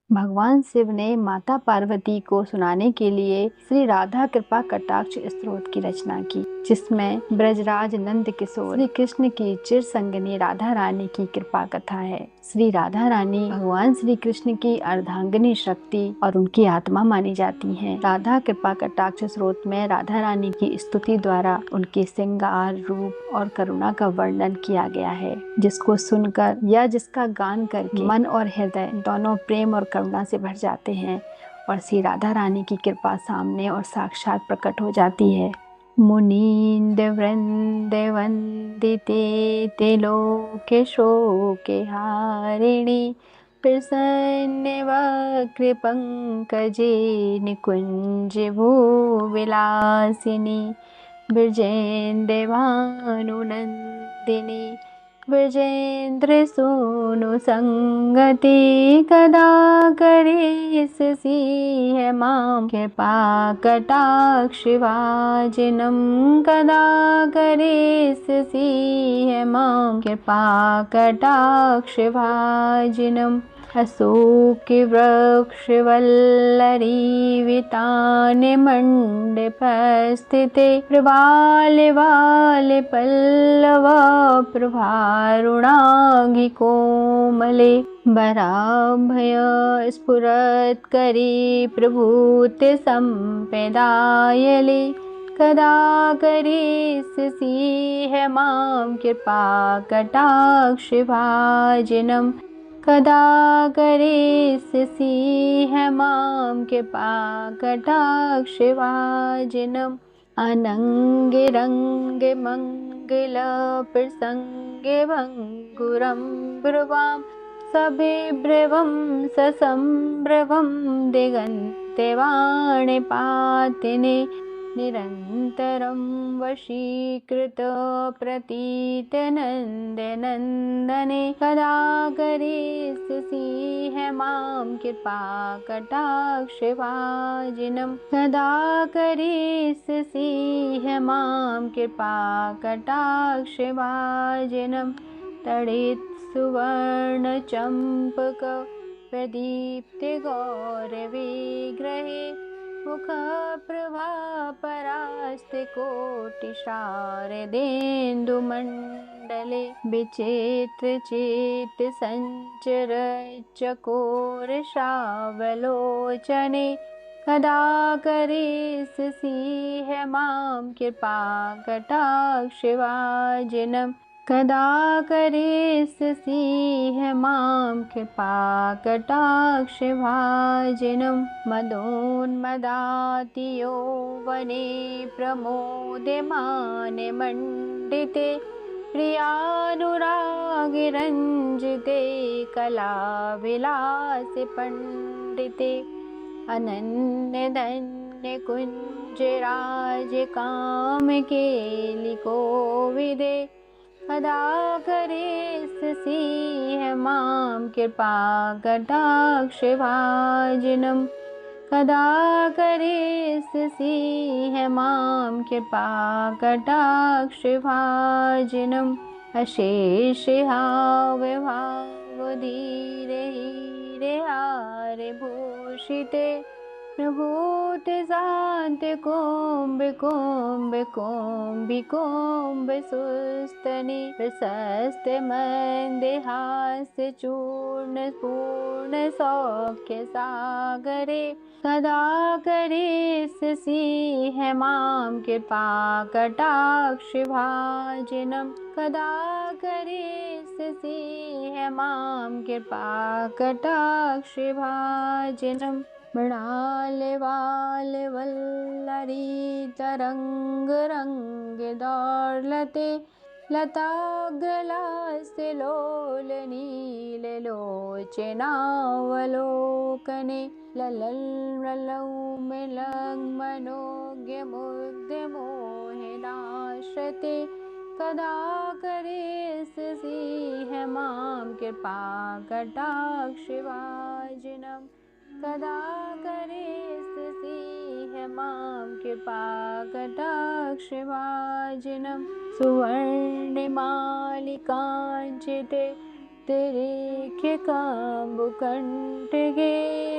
भगवान शिव ने माता पार्वती को सुनाने के लिए श्री राधा कृपा कटाक्ष स्तोत्र की रचना की, जिसमें ब्रजराज नंद किशोर श्री कृष्ण की चिर संगिनी राधा रानी की कृपा कथा है। श्री राधा रानी भगवान श्री कृष्ण की अर्धांगिनी शक्ति और उनकी आत्मा मानी जाती हैं। राधा कृपा कटाक्ष स्तोत्र में राधा रानी की स्तुति द्वारा उनके श्रृंगार, रूप और करुणा का वर्णन किया गया है, जिसको सुनकर या जिसका गान करके मन और हृदय दोनों प्रेम और करुणा से भर जाते हैं और श्री राधा रानी की कृपा सामने और साक्षात प्रकट हो जाती है। मुनीन्द्र वृंद वंदिते ते लोके शोके हारिणी प्रसन्न वक्र पंकजे निकुंज भूविलासिनी ब्रजेन्द्र भानुनंदिनी ब्रजेन्द्र सोनु संगति कदा करेस सिंह मां कृपा कटाक्ष वाजिनम कदा करेस सिंह मां कृपा कटाक्ष वाजिनम अशोक वृक्ष वल्लरी वितान मंडप स्थिते प्रबाल वाल पल्लव प्रभारुणांगी कोमले बराभय स्फुरत् करी प्रभूति संपेदायले कदा करेस सिंह मां कृपा कटाक्ष भाजिनम कदा करेस सिंह मां कृपा कटाक्ष भाजिनम अनंग रंग मंगल प्रसंग भंगुरम ब्रुवाम सभिब्रवम ससंभ्रवम दिगंते वाणिपातिने निरन्तरं वशीकृत प्रतीत नन्दनन्दने कदा करेस सिंह मां कृपा कटाक्ष वाजिनम कदा करेस सिंह मां कृपा कटाक्ष वाजिनम तड़ित सुवर्ण चंपक प्रदीप्त गौरविग्रहे मुख प्रभा परास्ते कोटि शारदेन्दु मंडले विचित्र चेत संचर चकोर श्रावलोचने कदा करेस सिंह मां कृपा कटाक्ष वाजिनम कदा करेस सिंह मां कृपा कटाक्ष भाजिनम मदोन्मदाति यौवने प्रमोदमाने मंडिते प्रियानुरागे रंजिते कलाविलास पंडिते अनन्य धन्य कुंज राज काम केलि कोविदे कदा करेस सिंह मां कृपा कटाक्ष भाजिनम कदा करेस सिंह मां कृपा कटाक्ष भाजिनम अशेष हाव भाव धीरे हीरे हार भूषिते प्रभूत शांत कोम्ब कोम्ब कोम्बि कोम्ब सुस्तनि प्रशस्त मंदहास चूर्ण पूर्ण सौख्य सागरे कदा करेस सिंह मां कृपा कटाक्ष भाजिनम कदा करेस सिंह मां कृपा कटाक्ष भाजिनम मृणाल वाल वल्लरी तरंग रंग दौलते लता गलास लोल नील लोचनावलोकने ललल ललौ मिलंग मनोज्ञ मुग्ध मोहिनाश्रते कदा करेस सिंह मां कृपा कटाक्ष वाजिनम कदा करेस सिंह मां कृपा कटाक्ष वाजिनम सुवर्ण मालिकांचिते तिरेख्य काम्बुकंठगे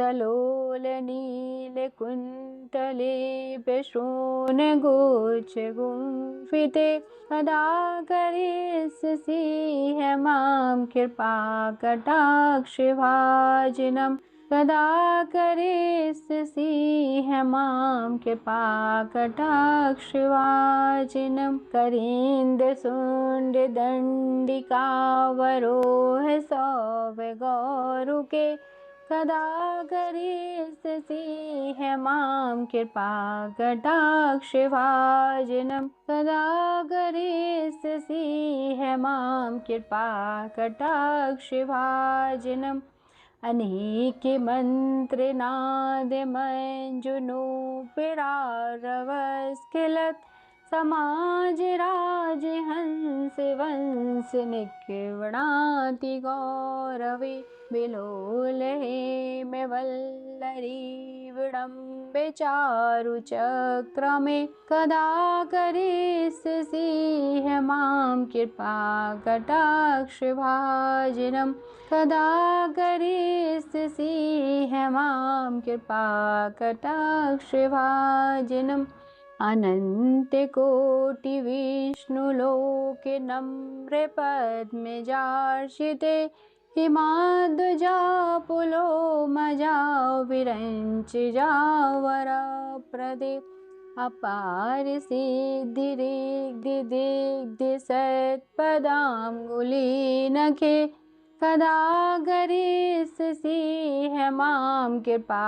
सलोल नील कुंतले शोणगुच्छ गुंफिते कदा करिष्यसि मां कृपा कटाक्षभाजनम् कदा करिष्यसि मां कृपा कटाक्षभाजनम् करीन्दशूण्डदण्डिकावरोह सौभगौरुके कदा करिष्यसि मां कृपा कटाक्षभाजनम् कदा करिष्यसि मां कृपा कटाक्षभाजनम् अनेके मंत्रनाद मंजुनोपिरारवस्खिलत् समाज राज हंस वंश निक्वणाति गौरवे विलोलहे में वल्लरी विडम्बे चारु चक्रमे कदा करिष्यसि मां कृपा कटाक्षभाजनम् कदा करिष्यसि मां कृपा कटाक्षभाजनम् अनन्तकोटि विष्णुलोके नम्र पद्मजार्चिते हिमाद्वजा पुलो मजा विरञ्च जावरप्रदे अपार सिद्धिरिग्धि सत्पदाङ्गुलीनखे कदा करिष्यसि मां कृपा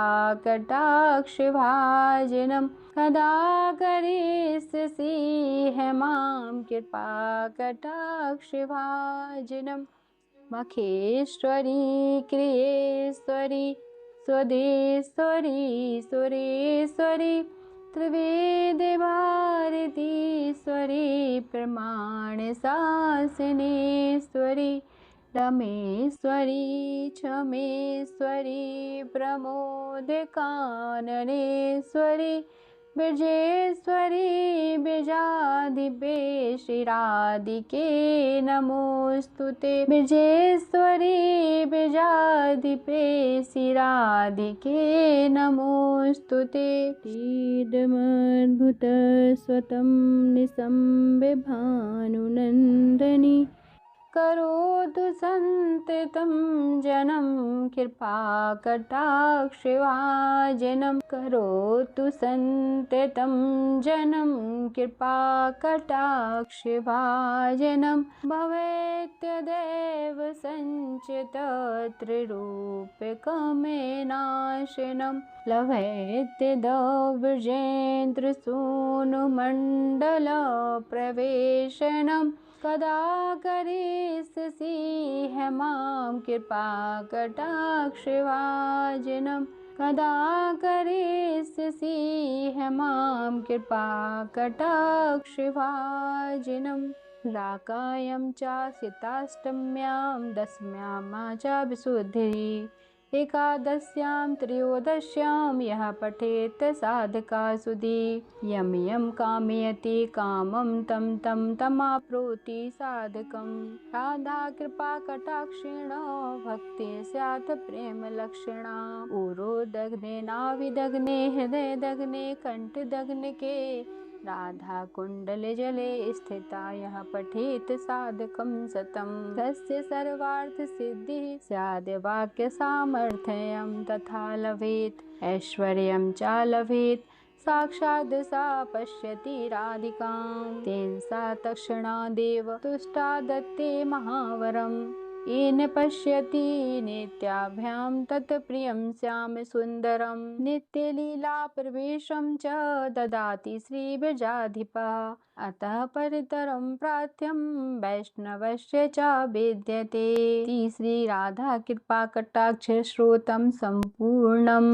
कटाक्षभाजनम् कदा करिष्यसि मां कृपा कटाक्षभाजनम् मखेश्वरी क्रियेश्वरी स्वदेश्वरी सुरेश्वरी त्रिवेद भारतीश्वरी प्रमाण शासनेश्वरी रमेश्वरी क्षमेश्वरी प्रमोद काननेश्वरी बिरजेश्वरी बिरजाधिपे श्रीराधिके नमोस्तुते बिरजेश्वरी बिरजाधिपे श्रीराधिके नमोस्तुते तीर्थमद्भुत स्वतं निसंबिभानुनंदनी करोतु संततं जनं कृपा कटाक्षभाजनम् करोतु संततं जनं कृपा कटाक्षभाजनम् भवेत्यदेव संचित त्रिरूपकमेनाशनं लभेत्यदविजेन्द्रसूनुमण्डल प्रवेशनम् कदा करिष्यसि मां कृपा कटाक्षभाजनम् कदा करिष्यसि मां कृपा कटाक्षभाजनम् राकायं च सिताष्टम्यां दशम्यां च विशुद्धिः एकादश्यां त्रयोदश्यां यः पठेत् साधका सुधी यं यं कामयति कामं तं तं तमाप्नोति साधकम् राधा कृपा कटाक्षेण भक्ति स्यात् प्रेम लक्षणा उरोदग्ने नाभिदग्ने हृदयदग्ने कंठदग्ने के राधा कुंडले जले स्थिता यः पठेत् साधकं सतं तस्य सर्वार्थ सिद्धिः स्याद् वाक्य सामर्थ्यं तथा लभेत् ऐश्वर्यं च लभेत् साक्षात् सा पश्यति राधिकां तेन सा तत्क्षणादेव तुष्टा दत्ते महावरम् येन पश्यति नित्याभ्यां तत् प्रियं श्याम सुन्दरं नित्यलीला प्रवेशं च ददाति श्रीविरजाधिपः अतः परितरं प्रार्थ्यं वैष्णवस्य च विद्यते श्री राधा कृपा कटाक्ष श्रोतं सम्पूर्णम्।